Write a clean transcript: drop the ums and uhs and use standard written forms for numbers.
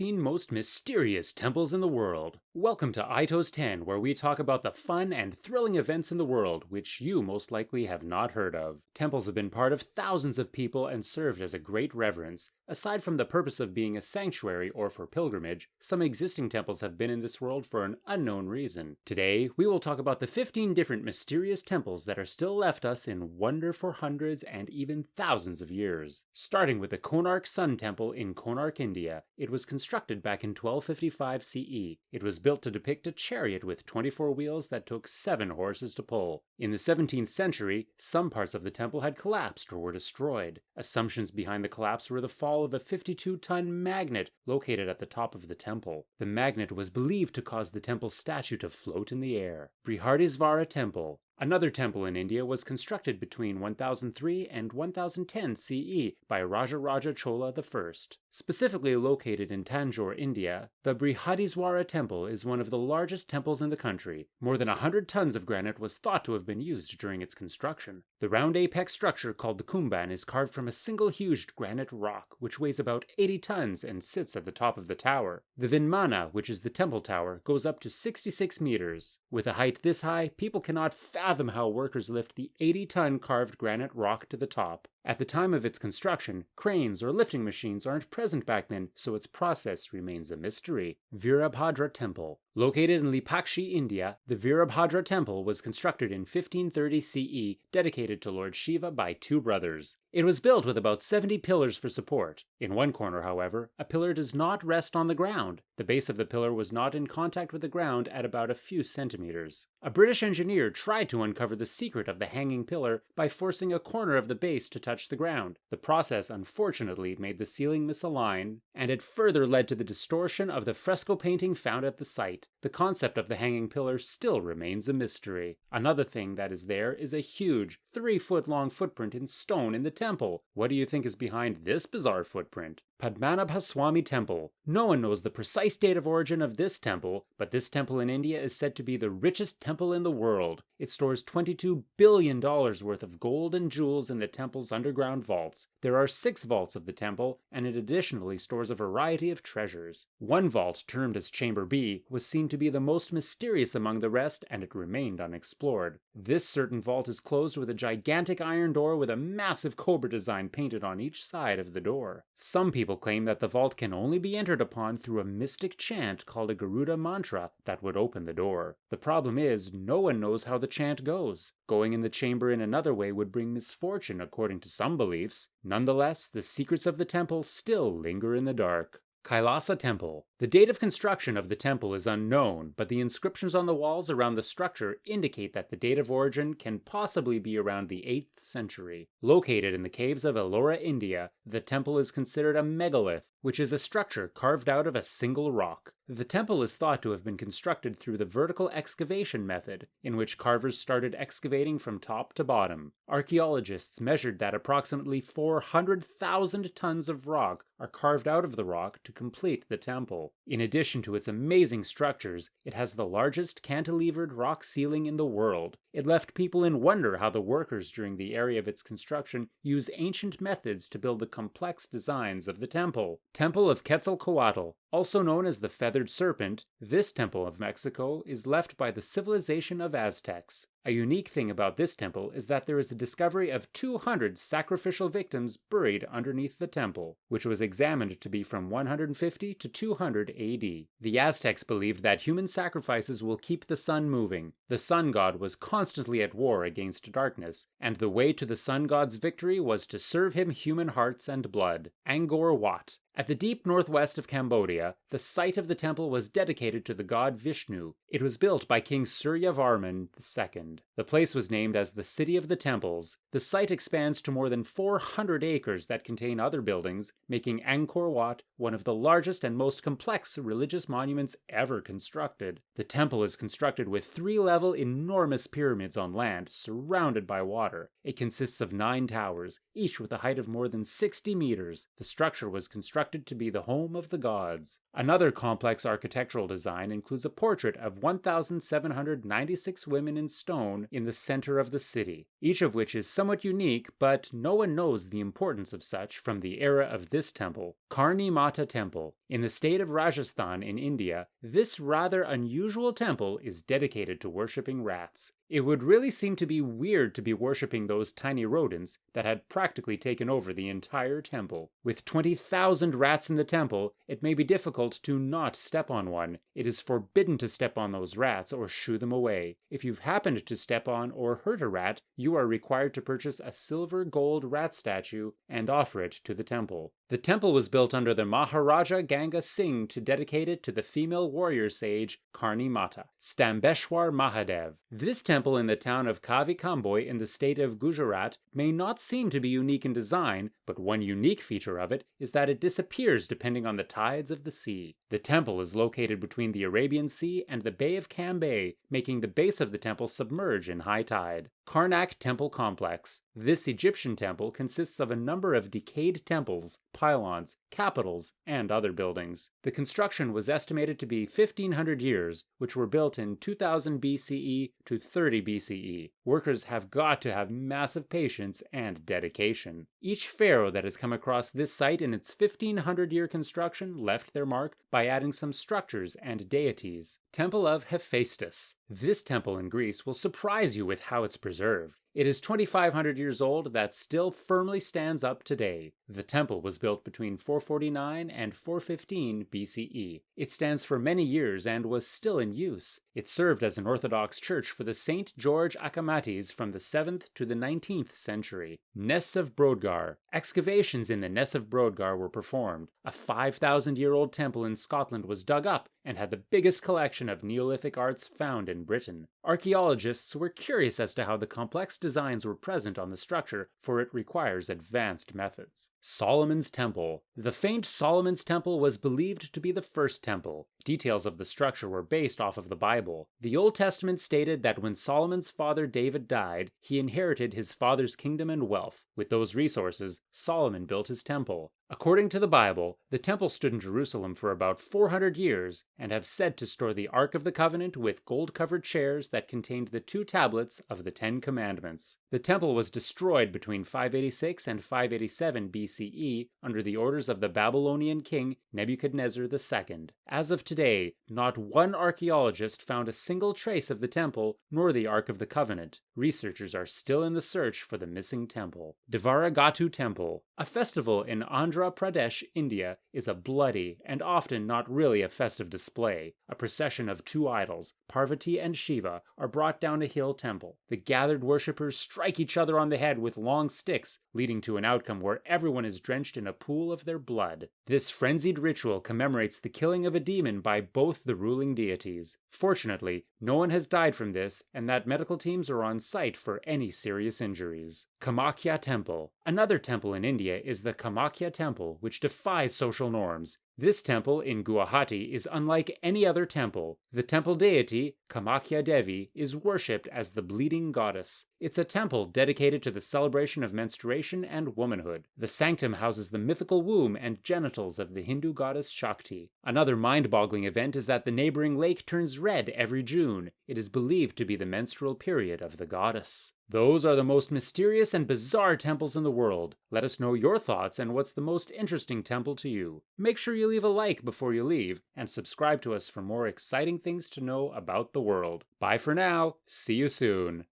15 most mysterious temples in the world. Welcome to Ito's 10, where we talk about the fun and thrilling events in the world which you most likely have not heard of. Temples have been part of thousands of people and served as a great reverence. Aside from the purpose of being a sanctuary or for pilgrimage, some existing temples have been in this world for an unknown reason. Today, we will talk about the 15 different mysterious temples that are still left us in wonder for hundreds and even thousands of years. Starting with the Konark Sun Temple in Konark, India. It was constructed back in 1255 CE. It was built to depict a chariot with 24 wheels that took 7 horses to pull. In the 17th century, some parts of the temple had collapsed or were destroyed. Assumptions behind the collapse were the fall of a 52-ton magnet located at the top of the temple. The magnet was believed to cause the temple's statue to float in the air. Brihadisvara Temple. Another temple in India was constructed between 1003 and 1010 CE by Raja Chola I. Specifically located in Tanjore, India, the Brihadisvara Temple is one of the largest temples in the country. More than 100 tons of granite was thought to have been used during its construction. The round apex structure called the Kumban is carved from a single huge granite rock, which weighs about 80 tons and sits at the top of the tower. The Vinmana, which is the temple tower, goes up to 66 meters. With a height this high, people cannot fathom how workers lift the 80-ton carved granite rock to the top. At the time of its construction, cranes or lifting machines aren't present back then, so its process remains a mystery. Virabhadra Temple. Located in Lipakshi, India, the Virabhadra Temple was constructed in 1530 CE, dedicated to Lord Shiva by 2 brothers. It was built with about 70 pillars for support. In one corner, however, a pillar does not rest on the ground. The base of the pillar was not in contact with the ground at about a few centimeters. A British engineer tried to uncover the secret of the hanging pillar by forcing a corner of the base to touch the ground. The process unfortunately made the ceiling misalign, and it further led to the distortion of the fresco painting found at the site. The concept of the hanging pillar still remains a mystery. Another thing that is there is a huge, 3-foot-long footprint in stone in the temple. What do you think is behind this bizarre footprint? Padmanabhaswamy Temple. No one knows the precise date of origin of this temple, but this temple in India is said to be the richest temple in the world. It stores $22 billion worth of gold and jewels in the temple's underground vaults. There are 6 vaults of the temple, and it additionally stores a variety of treasures. One vault, termed as Chamber B, was seen to be the most mysterious among the rest, and it remained unexplored. This certain vault is closed with a gigantic iron door with a massive cobra design painted on each side of the door. Some people claim that the vault can only be entered upon through a mystic chant called a Garuda mantra that would open the door. The problem is, no one knows how the chant goes. Going in the chamber in another way would bring misfortune according to some beliefs. Nonetheless, the secrets of the temple still linger in the dark. Kailasa Temple. The date of construction of the temple is unknown, but the inscriptions on the walls around the structure indicate that the date of origin can possibly be around the 8th century. Located in the caves of Ellora, India, the temple is considered a megalith, which is a structure carved out of a single rock. The temple is thought to have been constructed through the vertical excavation method, in which carvers started excavating from top to bottom. Archaeologists measured that approximately 400,000 tons of rock are carved out of the rock to complete the temple. In addition to its amazing structures, it has the largest cantilevered rock ceiling in the world. It left people in wonder how the workers during the area of its construction used ancient methods to build the complex designs of the temple. Temple of Quetzalcoatl. Also known as the Feathered Serpent, this temple of Mexico is left by the civilization of Aztecs. A unique thing about this temple is that there is a discovery of 200 sacrificial victims buried underneath the temple, which was examined to be from 150 to 200 AD. The Aztecs believed that human sacrifices will keep the sun moving. The sun god was constantly at war against darkness, and the way to the sun god's victory was to serve him human hearts and blood. Angkor Wat. At the deep northwest of Cambodia, the site of the temple was dedicated to the god Vishnu. It was built by King Suryavarman II. The place was named as the City of the Temples. The site expands to more than 400 acres that contain other buildings, making Angkor Wat one of the largest and most complex religious monuments ever constructed. The temple is constructed with 3-level enormous pyramids on land, surrounded by water. It consists of 9 towers, each with a height of more than 60 meters. The structure was constructed to be the home of the gods. Another complex architectural design includes a portrait of 1,796 women in stone in the center of the city, each of which is somewhat unique, but no one knows the importance of such from the era of this temple. Karni Temple. In the state of Rajasthan in India, this rather unusual temple is dedicated to worshipping rats. It would really seem to be weird to be worshipping those tiny rodents that had practically taken over the entire temple. With 20,000 rats in the temple, it may be difficult to not step on one. It is forbidden to step on those rats or shoo them away. If you've happened to step on or hurt a rat, you are required to purchase a silver-gold rat statue and offer it to the temple. The temple was built under the Maharaja Ganga Singh to dedicate it to the female warrior sage Karni Mata, Stambheshwar Mahadev. This temple in the town of Kavi Kamboi in the state of Gujarat may not seem to be unique in design, but one unique feature of it is that it disappears depending on the tides of the sea. The temple is located between the Arabian Sea and the Bay of Cambay, making the base of the temple submerge in high tide. Karnak Temple Complex. This Egyptian temple consists of a number of decayed temples, pylons, capitals, and other buildings. The construction was estimated to be 1,500 years, which were built in 2000 BCE to 30 BCE. Workers have got to have massive patience and dedication. Each pharaoh that has come across this site in its 1,500-year construction left their mark by adding some structures and deities. Temple of Hephaestus. This temple in Greece will surprise you with how it's preserved. It is 2,500 years old that still firmly stands up today. The temple was built between 449 and 415 BCE. It stands for many years and was still in use. It served as an Orthodox church for the Saint George Akamates from the 7th to the 19th century. Ness of Brodgar. Excavations in the Ness of Brodgar were performed. A 5,000-year-old temple in Scotland was dug up and had the biggest collection of Neolithic arts found in Britain. Archaeologists were curious as to how the complex designs were present on the structure, for it requires advanced methods. Solomon's Temple. The famed Solomon's Temple was believed to be the first temple. Details of the structure were based off of the Bible. The Old Testament stated that when Solomon's father David died, he inherited his father's kingdom and wealth. With those resources, Solomon built his temple. According to the Bible, the temple stood in Jerusalem for about 400 years and have said to store the Ark of the Covenant with gold-covered chairs that contained the 2 tablets of the 10 Commandments. The temple was destroyed between 586 and 587 BCE under the orders of the Babylonian king Nebuchadnezzar II. As of today, not one archaeologist found a single trace of the temple nor the Ark of the Covenant. Researchers are still in the search for the missing temple. Devaragattu Temple. A festival in Andhra Pradesh, India, is a bloody and often not really a festive display. A procession of 2 idols, Parvati and Shiva, are brought down a hill temple. The gathered worshippers strike each other on the head with long sticks, leading to an outcome where everyone is drenched in a pool of their blood. This frenzied ritual commemorates the killing of a demon by both the ruling deities. Fortunately, no one has died from this, and that medical teams are on site for any serious injuries. Kamakhya Temple. Another temple in India is the Kamakhya Temple, which defies social norms. This temple in Guwahati is unlike any other temple. The temple deity, Kamakhya Devi, is worshipped as the bleeding goddess. It's a temple dedicated to the celebration of menstruation and womanhood. The sanctum houses the mythical womb and genitals of the Hindu goddess Shakti. Another mind-boggling event is that the neighboring lake turns red every June. It is believed to be the menstrual period of the goddess. Those are the most mysterious and bizarre temples in the world. Let us know your thoughts and what's the most interesting temple to you. Make sure you leave a like before you leave, and subscribe to us for more exciting things to know about the world. Bye for now. See you soon.